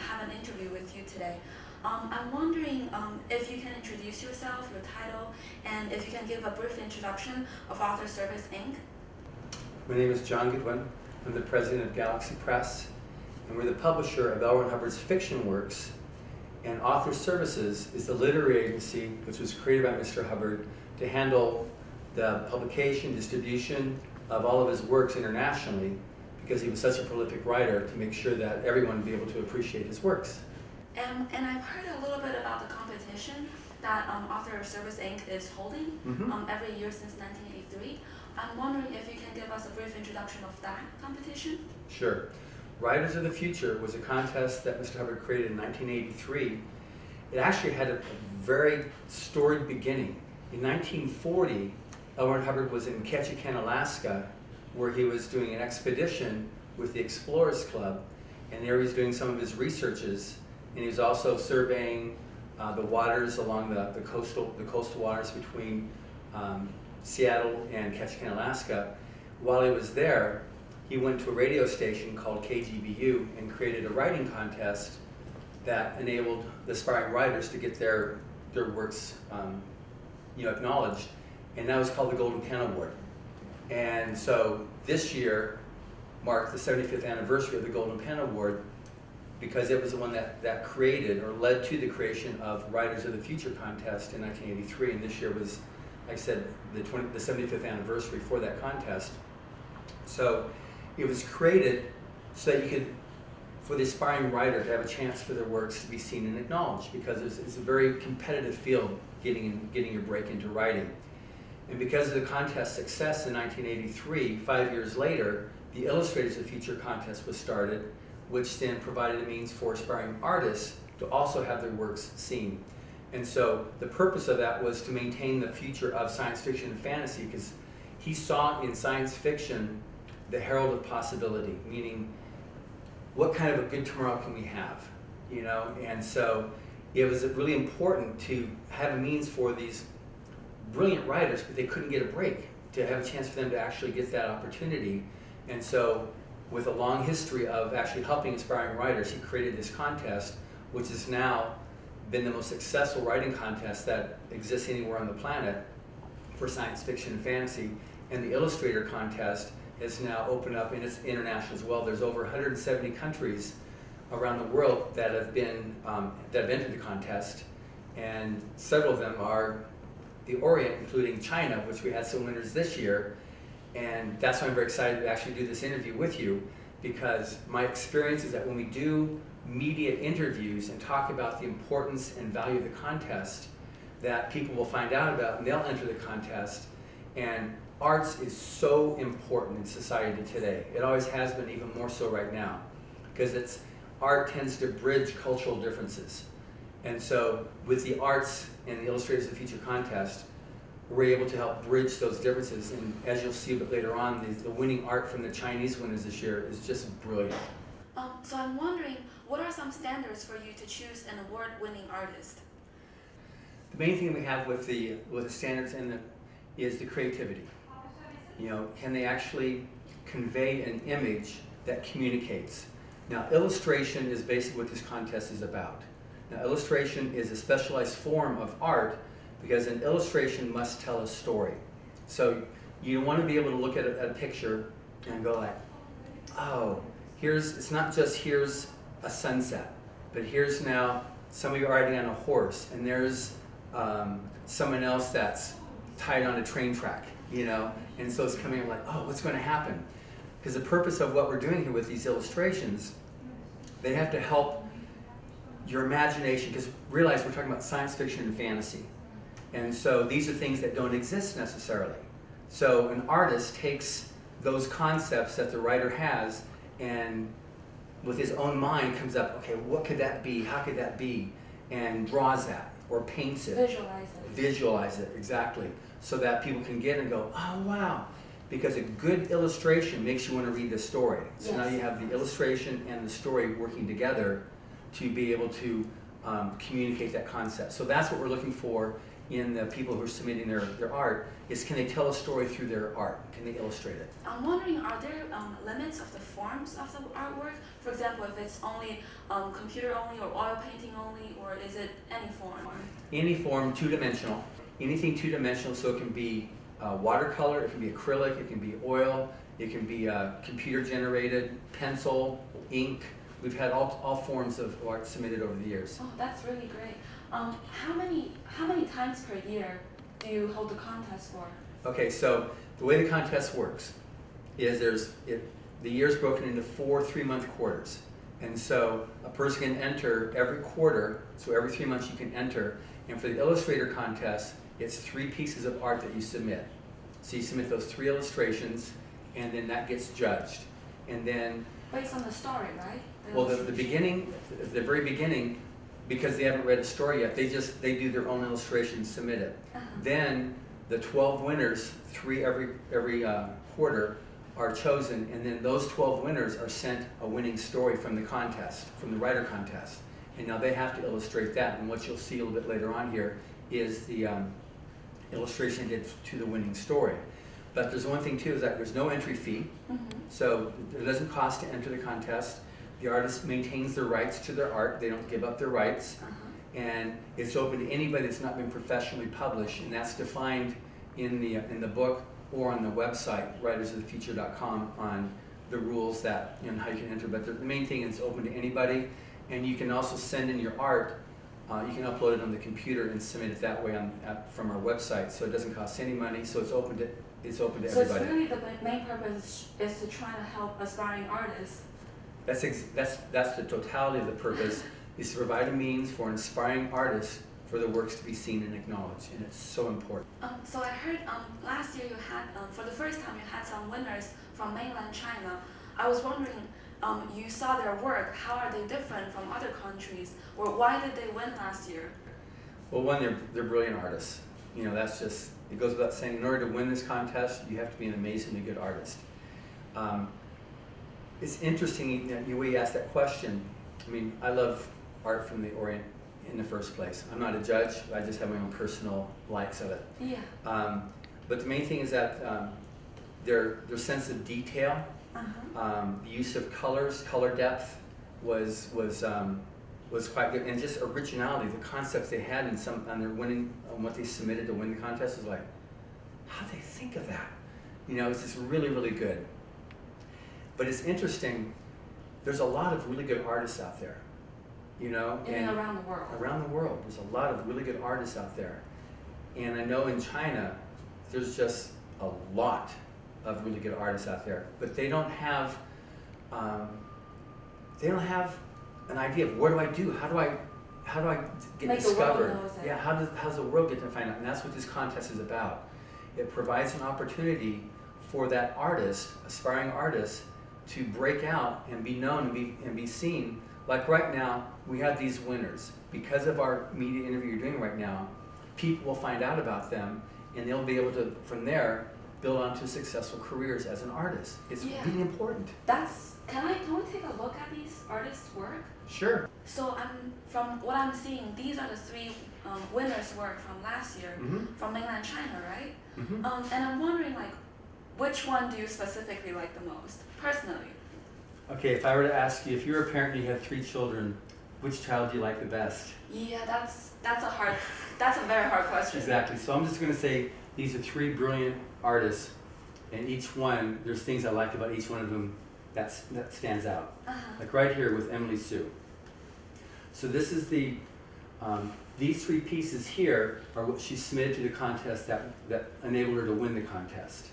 have an interview with you today. I'm wondering if you can introduce yourself, your title, and if you can give a brief introduction of Author Service, Inc. My name is John Goodwin. I'm the president of Galaxy Press, and we're the publisher of L. Ron Hubbard's fiction works. And Author Services is the literary agency which was created by Mr. Hubbard to handle the publication, distribution of all of his works internationally, because he was such a prolific writer, to make sure that everyone would be able to appreciate his works. And I've heard a little bit about the competition that Author Service Inc. is holding every year since 1983. I'm wondering if you can give us a brief introduction of that competition. Sure. Writers of the Future was a contest that Mr. Hubbard created in 1983. It actually had a very storied beginning. In 1940, L. Ron Hubbard was in Ketchikan, Alaska, where he was doing an expedition with the Explorers Club, and there he was doing some of his researches, and he was also surveying the waters along the coastal waters between Seattle and Ketchikan, Alaska. While he was there, he went to a radio station called KGBU and created a writing contest that enabled the aspiring writers to get their works acknowledged, and that was called the Golden Pen Award. And so this year marked the 75th anniversary of the Golden Pen Award, because it was the one that created or led to the creation of Writers of the Future contest in 1983, and this year was, like I said, the 75th anniversary for that contest. So it was created so that you could, for the aspiring writer, to have a chance for their works to be seen and acknowledged, because it's a very competitive field getting your break into writing. And because of the contest's success in 1983, 5 years later, the Illustrators of the Future contest was started, which then provided a means for aspiring artists to also have their works seen. And so the purpose of that was to maintain the future of science fiction and fantasy, because he saw in science fiction the herald of possibility, meaning what kind of a good tomorrow can we have, And so it was really important to have a means for these brilliant writers, but they couldn't get a break, to have a chance for them to actually get that opportunity. And so with a long history of actually helping aspiring writers, he created this contest, which has now been the most successful writing contest that exists anywhere on the planet for science fiction and fantasy. And the Illustrator contest is now opened up, and it's international as well. There's over 170 countries around the world that have been that have entered the contest, and several of them are the Orient, including China, which we had some winners this year. And that's why I'm very excited to actually do this interview with you, because my experience is that when we do media interviews and talk about the importance and value of the contest, that people will find out about and they'll enter the contest. And arts is so important in society today. It always has been, even more so right now, because art tends to bridge cultural differences. And so with the arts and the Illustrators of the Future contest, we're able to help bridge those differences. And as you'll see a bit later on, the winning art from the Chinese winners this year is just brilliant. So I'm wondering, what are some standards for you to choose an award-winning artist? The main thing we have with the standards is the creativity. Can they actually convey an image that communicates? Now, illustration is basically what this contest is about. Now, illustration is a specialized form of art, because an illustration must tell a story. So you want to be able to look at a picture and go like, oh, it's not just here's a sunset, but here's now somebody riding on a horse, and there's someone else that's tied on a train track, and so it's coming up like, oh, what's going to happen? Because the purpose of what we're doing here with these illustrations, they have to help your imagination, because realize we're talking about science fiction and fantasy. And so these are things that don't exist necessarily. So an artist takes those concepts that the writer has, and with his own mind comes up, okay, what could that be? How could that be? And draws that, or paints it. Visualize it, exactly. So that people can get and go, oh, wow. Because a good illustration makes you want to read the story. So now you have the illustration and the story working together to be able to communicate that concept. So that's what we're looking for in the people who are submitting their art is, can they tell a story through their art? Can they illustrate it? I'm wondering, are there limits of the forms of the artwork? For example, if it's only computer only or oil painting only, or is it any form? Any form, two-dimensional. Anything two-dimensional, so it can be watercolor, it can be acrylic, it can be oil, it can be computer-generated, pencil, ink. We've had all forms of art submitted over the years. Oh, that's really great. How many times per year do you hold the contest for? Okay, so the way the contest works is the year's broken into 4 3-month quarters. And so a person can enter every quarter, so every 3 months you can enter. And for the illustrator contest, it's 3 pieces of art that you submit. So you submit those 3 illustrations, and then that gets judged. And then Based on the story, right? well, the beginning, the very beginning, because they haven't read a story yet, they do their own illustration, submit it. Then the 12 winners, 3 every quarter, are chosen, and then those 12 winners are sent a winning story from the contest, from the writer contest. And now they have to illustrate that, and what you'll see a little bit later on here is the illustration did to the winning story. But there's one thing too, is that there's no entry fee, so it doesn't cost to enter the contest. The artist maintains their rights to their art, they don't give up their rights, and it's open to anybody that's not been professionally published, and that's defined in the book or on the website, writersofthefuture.com, on the rules that, you know, how you can enter. But the main thing is open to anybody, and you can also send in your art. You can upload it on the computer and submit it that way from our website, so it doesn't cost any money. So it's open to everybody. So it's really the main purpose is to try to help aspiring artists. That's the totality of the purpose, is to provide a means for an aspiring artist for their works to be seen and acknowledged, and it's so important. So I heard last year you had, for the first time, you had some winners from mainland China. I was wondering, you saw their work, how are they different from other countries, or why did they win last year? Well, one, they're brilliant artists. You know, that's just, it goes without saying, in order to win this contest, you have to be an amazingly good artist. It's interesting that the way you asked that question. I mean, I love art from the Orient in the first place. I'm not a judge, I just have my own personal likes of it. Yeah. But the main thing is that their sense of detail, the use of colors, color depth was quite good, and just originality. The concepts they had on their winning, on what they submitted to win the contest was like, how do they think of that? You know, it's just really, really good. But it's interesting. There's a lot of really good artists out there. You know, and around the world. Around the world, there's a lot of really good artists out there, and I know in China, there's just a lot of really good artists out there, but they don't have an idea of what do I do? How do I get discovered? Yeah, how's the world get to find out? And that's what this contest is about. It provides an opportunity for that artist, aspiring artist, to break out and be known and be seen. Like right now, we have these winners. Because of our media interview you're doing right now, people will find out about them, and they'll be able to, from there, build onto successful careers as an artist. It's really important. Can we take a look at these artists' work? Sure. So from what I'm seeing, these are the 3 winners' work from last year from mainland China, right? And I'm wondering, like, which one do you specifically like the most, personally? Okay, if I were to ask you, if you're a parent and you have 3 children, which child do you like the best? Yeah, that's a very hard question. Exactly. So I'm just going to say these are 3 brilliant artists, and each one, there's things I like about each one of them that stands out. Like right here with Emily Sue. So this is these 3 pieces here are what she submitted to the contest that enabled her to win the contest.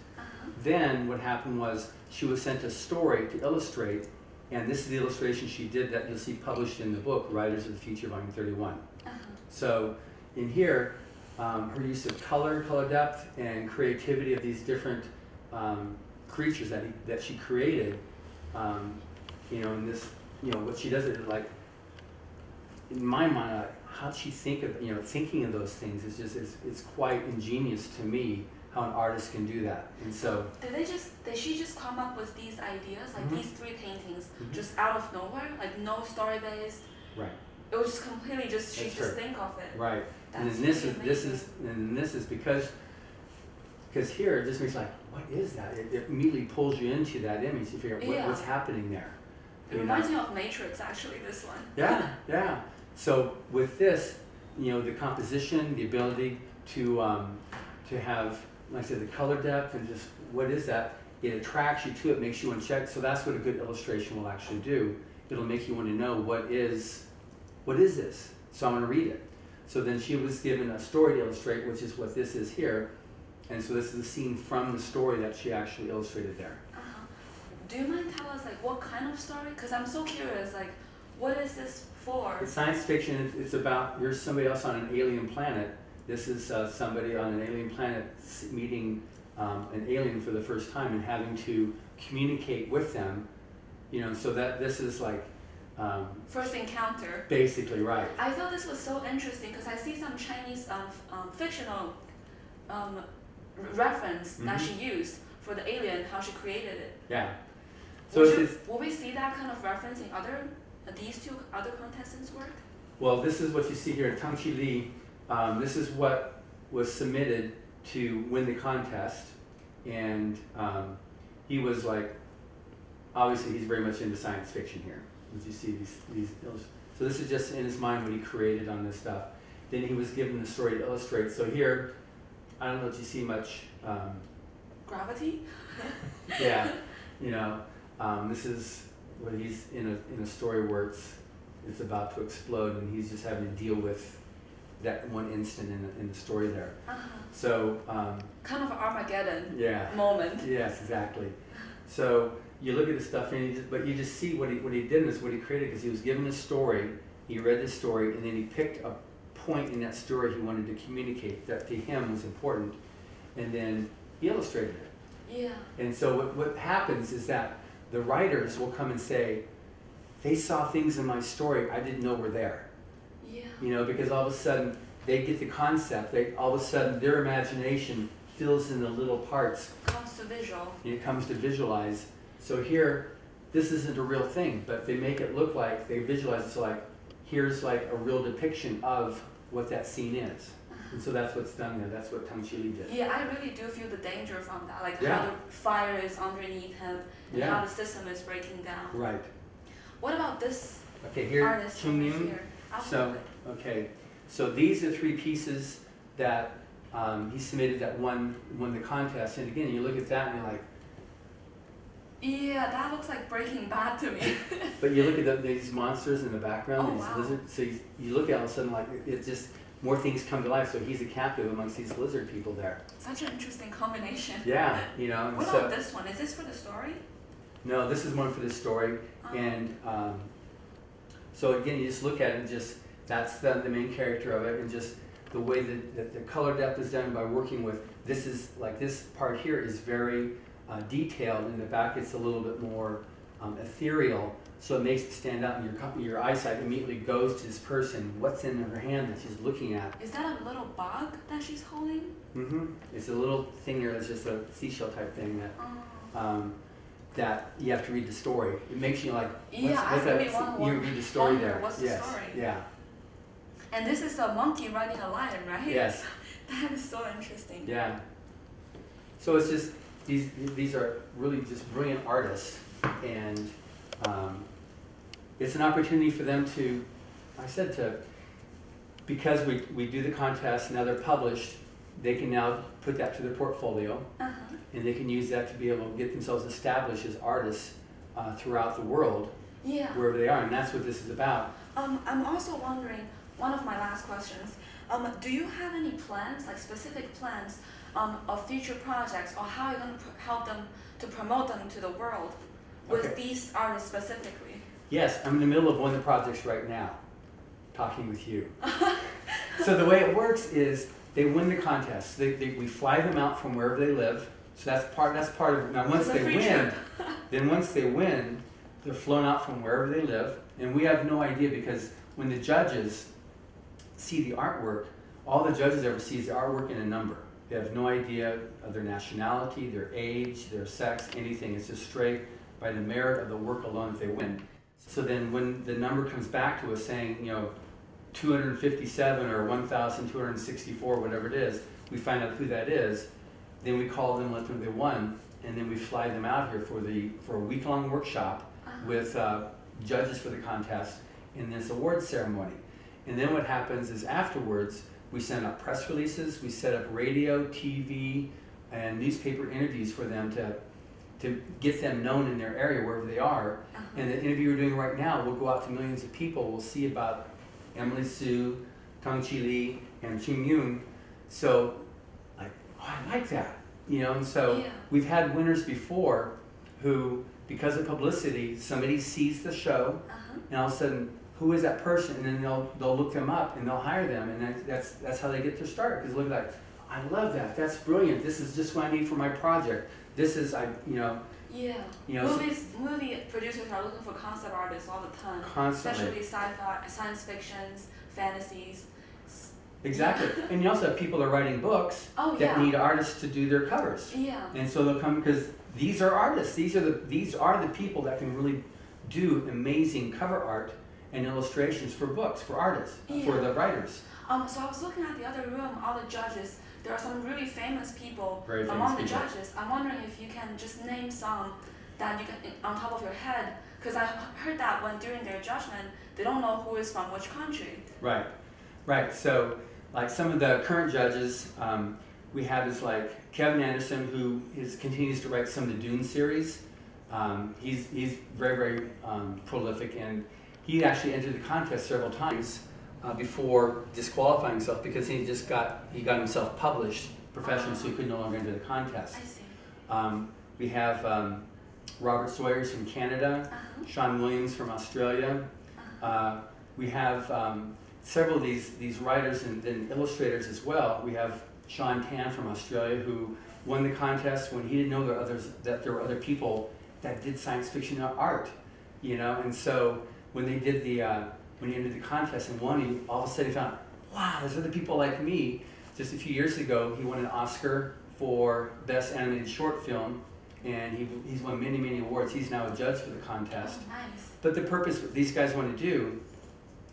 Then what happened was she was sent a story to illustrate, and this is the illustration she did that you'll see published in the book, Writers of the Future, Volume 31. So in here, her use of color depth, and creativity of these different creatures that she created, you know, and this, you know, what she does it like, in my mind, how'd she think of, you know, thinking of those things is just, it's quite ingenious to me how an artist can do that. And so did she just come up with these ideas, like these 3 paintings, just out of nowhere, like no story based? Right. It was just completely just she That's just her. think of it. Right. And That's then this really is because here it just makes like, what is that? It immediately pulls you into that image. You figure out Yeah. what's happening there. It You know? reminds me of Matrix, actually, this one. Yeah, yeah. So with this, you know, the composition, the ability to have, like I said, the color depth and just what is that? It attracts you to it, makes you want to check. So that's what a good illustration will actually do. It'll make you want to know what is this? So I'm going to read it. So then she was given a story to illustrate, which is what this is here. And so this is a scene from the story that she actually illustrated there. Do you mind tell us like what kind of story? Because I'm so curious, like what is this for? It's science fiction. It's about you're somebody else on an alien planet. This is somebody on an alien planet meeting an alien for the first time and having to communicate with them. You know, so that this is like First encounter. basically right. I thought this was so interesting because I see some Chinese fictional reference that she used for the alien, how she created it. Yeah. So it's Will we see that kind of reference in these two other contestants' work? well, this is what you see here. Tang Chi Li. This is what was submitted to win the contest, and he was like, obviously he's very much into science fiction here. As you see these so this is just in his mind what he created on this stuff. Then he was given the story to illustrate. So here, I don't know if you see much. Gravity? Yeah, you know, this is what he's in a story where it's about to explode, and he's just having to deal with that one instant in the story there. So Kind of Armageddon yeah, moment. yes, exactly. So you look at the stuff, and but you just see what he did, and what he created, because he was given a story, he read the story, and then he picked a point in that story he wanted to communicate that to him was important, and then he illustrated it. Yeah. And so what happens is that the writers will come and say, they saw things in my story I didn't know were there. Yeah. You know, because all of a sudden they get the concept, all of a sudden their imagination fills in the little parts. Comes to visual. And it comes to visualize. So here, this isn't a real thing, but they make it look like, they visualize it, so like, here's like a real depiction of what that scene is. And so that's what's done there. That's what Tang Chi Li did. Yeah, I really do feel the danger from that, like Yeah. how the fire is underneath him and Yeah. how the system is breaking down. Right. What about this Okay, here, artist Chung over Yun. here? I'll So, move it. okay, so these are three pieces that he submitted that won the contest. And again, you look at that and you're like, Yeah, that looks like Breaking Bad to me. but you look at these monsters in the background, Oh, these wow. lizards. So you look at it all of a sudden like it just more things come to life. So he's a captive amongst these lizard people there. Such an interesting combination. Yeah, you know. And What so about this one? Is this for the story? no, this is one for this story, and so again, you just look at it and just that's the main character of it, and just the way that the color depth is done by working with this is like this part here is very detailed, and the back it's a little bit more ethereal, so it makes it stand out, and your eyesight immediately goes to this person. What's in her hand that she's looking at? Is that a little bug that she's holding? Mm-hmm. It's a little thing there. It's just a seashell type thing that. That you have to read the story. It makes you like, Yeah, I really want you read the story wonder there. what's the Yes. story? Yeah. And this is a monkey riding a lion, right? Yes. That is so interesting. Yeah. So it's just these are really just brilliant artists, and it's an opportunity for them to, because we do the contest, now they're published, they can now put that to their portfolio, and they can use that to be able to get themselves established as artists throughout the world, Yeah. wherever they are, and that's what this is about. I'm also wondering, one of my last questions, do you have any plans, like specific plans, of future projects, or how you're going to help them to promote them to the world with Okay. these artists specifically? Yes, I'm in the middle of one of the projects right now, talking with you. So the way it works is they win the contest. We fly them out from wherever they live. So that's part of it. Now once It's a they free win, trip. once they win, they're flown out from wherever they live, and we have no idea, because when the judges see the artwork, all the judges ever see is the artwork and a number. They have no idea of their nationality, their age, their sex, anything. It's just straight by the merit of the work alone if they win. So then when the number comes back to us saying, 257 or 1,264, whatever it is, we find out who that is, then we call them, let them know they won, and then we fly them out here for a week-long workshop with judges for the contest in this awards ceremony. And then what happens is afterwards, we send out press releases, we set up radio, TV, and newspaper interviews for them to get them known in their area, wherever they are. And the interview we're doing right now will go out to millions of people. We'll see about Emily Sue, Tong Chi Lee, and Ching Yun. So, I like that, and so we've had winners before who, because of publicity, somebody sees the show, and all of a sudden, who is that person? And then they'll look them up and they'll hire them, and that's how they get their start. Because look like, I love that. That's brilliant. This is just what I need for my project. This is Movie producers are looking for concept artists all the time. Constantly. Especially sci-fi, science fictions, fantasies. Exactly. And you also have people that are writing books that need artists to do their covers. Yeah. And so they'll come because these are artists. These are the people that can really do amazing cover art and illustrations for books, for artists, for the writers. So I was looking at the other room, all the judges. There are some really famous people among the judges. I'm wondering if you can just name some that you can on top of your head, because I heard that when during their judgment they don't know who is from which country. Right. So, like some of the current judges, we have is like Kevin Anderson, who continues to write some of the Dune series. He's very, very prolific, and he actually entered the contest several times before disqualifying himself because he got himself published professionally, so he could no longer enter the contest. I see. We have Robert Sawyers from Canada, Sean Williams from Australia. We have several of these writers and then illustrators as well. We have Sean Tan from Australia, who won the contest when he didn't know there were other people that did science fiction art, and so when they did when he entered the contest and won, he all of a sudden found, wow, there's other people like me. Just a few years ago, he won an Oscar for Best Animated Short Film, and he's won many, many awards. He's now a judge for the contest. Oh, nice. But the purpose what these guys want to do,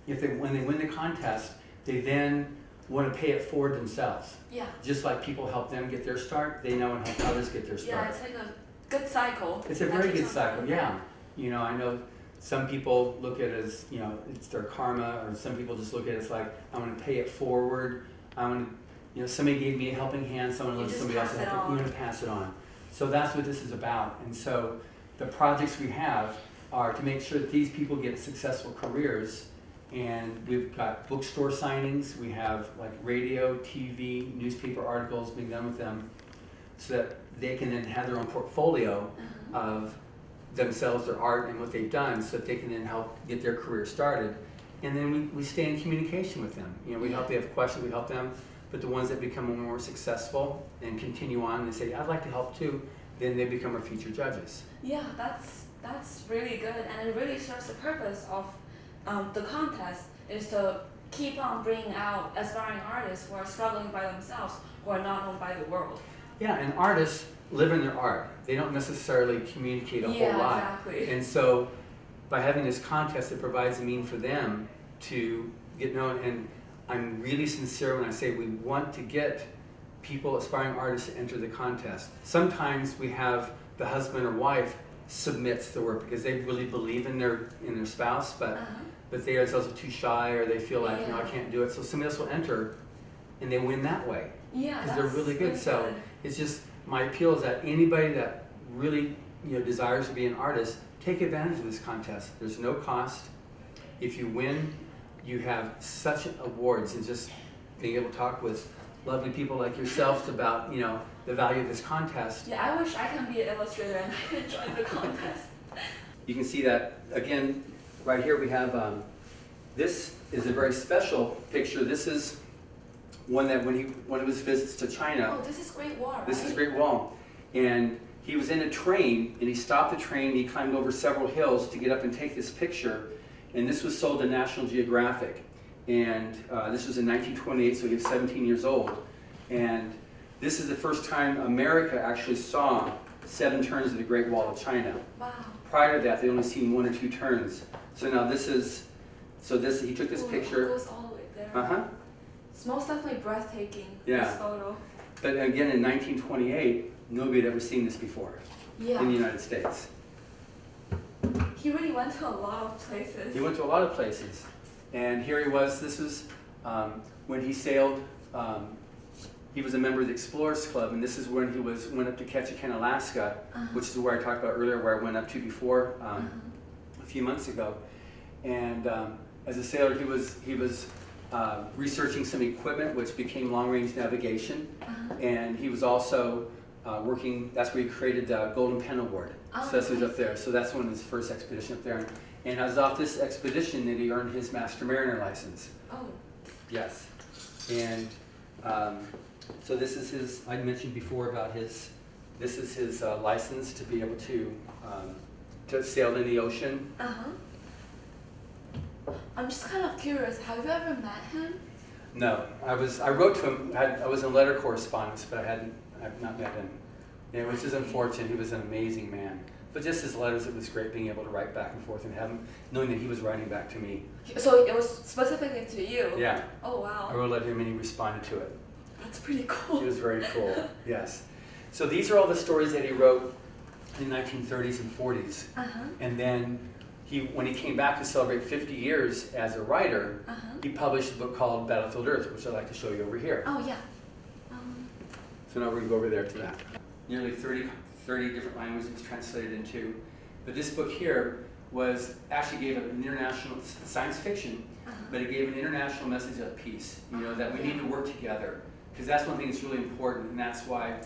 when they win the contest, they then want to pay it forward themselves. Yeah. Just like people help them get their start, they now want to help others get their start. Yeah, it's like a good cycle. It's a very good cycle, yeah. I know some people look at it as, it's their karma, or some people just look at it as like, I want to pay it forward. I want to, somebody gave me a helping hand, someone loves somebody else, you want to pass it on. So that's what this is about. And so the projects we have are to make sure that these people get successful careers. And we've got bookstore signings, we have like radio, TV, newspaper articles being done with them so that they can then have their own portfolio of themselves, their art, and what they've done so that they can then help get their career started. And then we stay in communication with them. We help, they have questions, we help them. But the ones that become more successful and continue on and say, I'd like to help too, then they become our future judges. Yeah, that's really good, and it really serves the purpose of the contest is to keep on bringing out aspiring artists who are struggling by themselves, who are not known by the world. Yeah, and artists live in their art. They don't necessarily communicate a whole lot. Exactly. And so by having this contest, it provides a means for them to get known. And I'm really sincere when I say we want to get people, aspiring artists, to enter the contest. Sometimes we have the husband or wife submits the work because they really believe in their spouse, but they themselves are too shy, or they feel like, I can't do it. So somebody else will enter and they win that way. Yeah, because they're really good. So it's just, my appeal is that anybody that really desires to be an artist, take advantage of this contest. There's no cost. If you win, you have such awards, and just being able to talk with lovely people like yourselves about the value of this contest. Yeah, I wish I can be an illustrator and I can join the contest. You can see that again right here. We have this is a very special picture. This is one that one of his visits to China. Oh, this is Great Wall, right? This is Great Wall. And he was in a train, and he stopped the train, and he climbed over several hills to get up and take this picture. And this was sold to National Geographic. And this was in 1928, so he was 17 years old. And this is the first time America actually saw 7 turns of the Great Wall of China. Wow. prior to that, they'd only seen 1 or 2 turns. So now this is, he took this Ooh, It picture. goes all the way there. Uh-huh. It's most definitely breathtaking, Yeah. this photo. But again, in 1928, nobody had ever seen this before Yeah. in the United States. He really went to a lot of places. He went to a lot of places. And here he was, this was when he sailed, he was a member of the Explorers Club, and this is when he went up to Ketchikan, Alaska, which is where I talked about earlier, where I went up to before a few months ago. And as a sailor, he was researching some equipment which became long-range navigation, and he was also working. That's where he created the Golden Pen Award. Oh, So that's who's up there. So that's one of his first expedition up there. And it was off this expedition that he earned his Master Mariner license. Oh. Yes. And so this is his. I mentioned before about his. This is his license to be able to sail in the ocean. I'm just kind of curious, have you ever met him? No, I wrote to him. I was in letter correspondence, but I've not met him. Yeah, which is unfortunate. He was an amazing man. But just his letters, it was great being able to write back and forth and have him, knowing that he was writing back to me. So it was specifically to you? Yeah. Oh, wow. I wrote a letter to him and he responded to it. That's pretty cool. It was very cool, yes. So these are all the stories that he wrote in the 1930s and 40s. And then when he came back to celebrate 50 years as a writer, he published a book called Battlefield Earth, which I'd like to show you over here. Oh, yeah. So now we're going to go over there to that. Nearly 30 different languages translated into. But this book here actually gave an international science fiction, but it gave an international message of peace. You know, that we need to work together. Because that's one thing that's really important, and that's why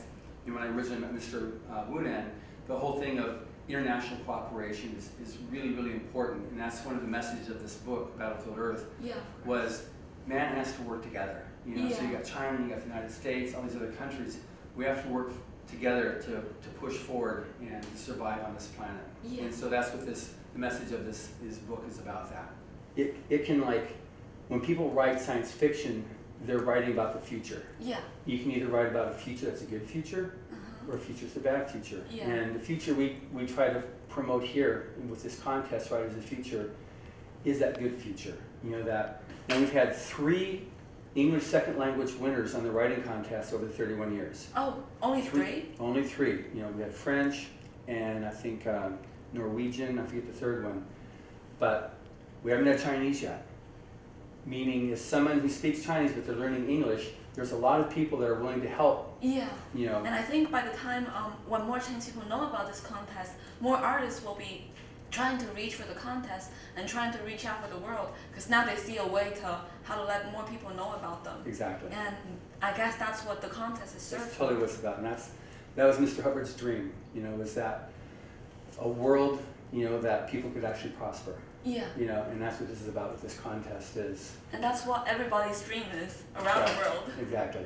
when I originally met Mr. Wunan, the whole thing of international cooperation is really, really important. And that's one of the messages of this book, Battlefield Earth, was man has to work together. You know, so you got China, you got the United States, all these other countries. We have to work together to push forward and survive on this planet. And so that's what the message of this book is about. That it can, like, when people write science fiction, they're writing about the future. Yeah. You can either write about a future that's a good future, or a future that's a bad future. Yeah. And the future we try to promote here with this contest, Writers of the Future, is that good future. You know, that, and we've had 3 English second language winners on the writing contest over the 31 years. Oh, only 3? Only 3. You know, we had French and I think Norwegian, I forget the third one. But we haven't had Chinese yet. Meaning, if someone who speaks Chinese but they're learning English, there's a lot of people that are willing to help. Yeah. You know. And I think by the time when more Chinese people know about this contest, more artists will be trying to reach for the contest and trying to reach out for the world, because now they see a way to how to let more people know about them. Exactly. And I guess that's what the contest is served for. That's totally what it's about, and that was Mr. Hubbard's dream. You know, was that a world, you know, that people could actually prosper. Yeah. You know, and that's what this is about. What this contest is. And that's what everybody's dream is around the world. Exactly.